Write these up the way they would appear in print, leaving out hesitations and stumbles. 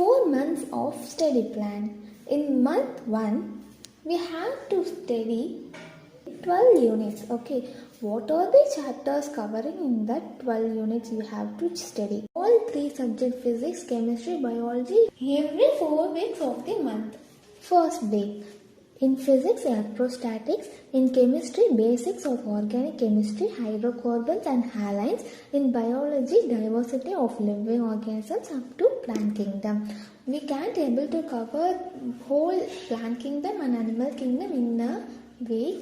4 months of study plan. In month 1, we have to study 12 units. Okay, what are the chapters covering in that 12 units you have to study? All 3 subjects, physics, chemistry, biology, every 4 weeks of the month. First week, in physics, electrostatics. In chemistry, basics of organic chemistry, hydrocarbons and halides. In biology, diversity of living organisms up to plant kingdom. We can't able to cover whole plant kingdom and animal kingdom in a week.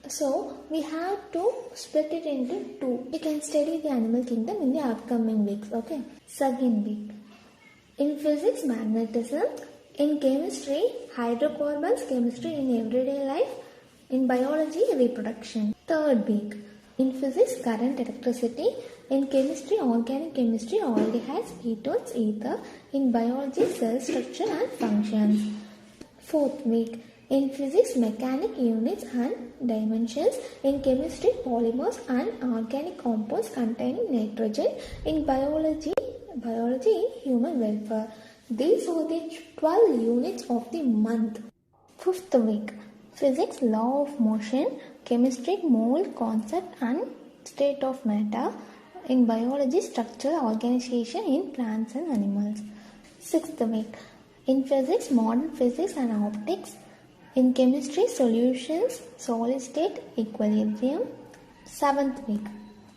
So, we have to split it into 2. We can study the animal kingdom in the upcoming weeks. Okay. Second week. In physics, magnetism. In chemistry, hydrocarbons, chemistry in everyday life. In biology, reproduction. Third week. In physics, current, electricity. In chemistry, organic chemistry, aldehydes, ketones, ether. In biology, cell structure and functions. Fourth week. In physics, mechanic units and dimensions. In chemistry, polymers and organic compounds containing nitrogen. In biology, human welfare. These are the 12 units of the month. Fifth week, physics, law of motion, chemistry, mole, concept and state of matter. In biology, structure, organization in plants and animals. Sixth week, in physics, modern physics and optics. In chemistry, solutions, solid state, equilibrium. Seventh week,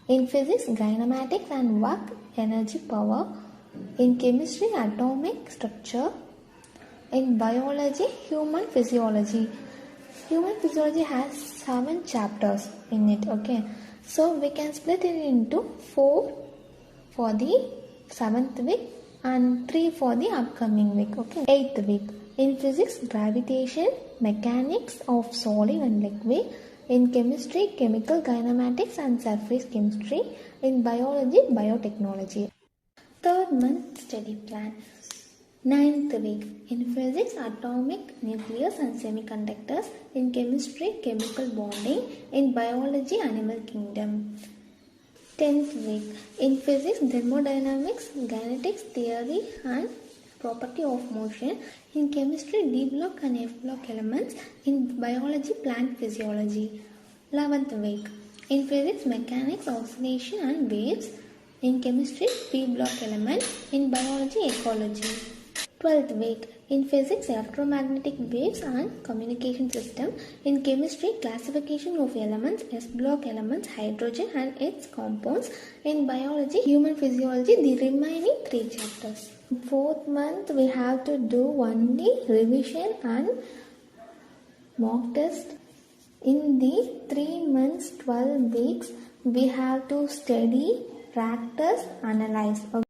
in physics, kinematics and work, energy, power. In chemistry, atomic structure. In biology, human physiology. Human physiology has 7 chapters in it. Okay, so we can split it into 4 for the 7th week and 3 for the upcoming week. Okay, 8th week. In physics, gravitation, mechanics of solid and liquid. In chemistry, chemical kinematics and surface chemistry. In biology, biotechnology. Third month study plan. 9th week. In physics, atomic, nucleus and semiconductors. In chemistry, chemical bonding. In biology, animal kingdom. 10th week. In physics, thermodynamics, kinetics, theory and property of motion. In chemistry, D block and F block elements. In biology, plant physiology. 11th week. In physics, mechanics, oscillation and waves. In chemistry, P block elements. In biology, ecology. 12th week. In physics, electromagnetic waves and communication system. In chemistry, classification of elements, S block elements, hydrogen and its compounds. In biology, human physiology, the remaining 3 chapters. 4th month, we have to do only revision and mock test. In the 3 months, 12 weeks, we have to study, practice, analyze.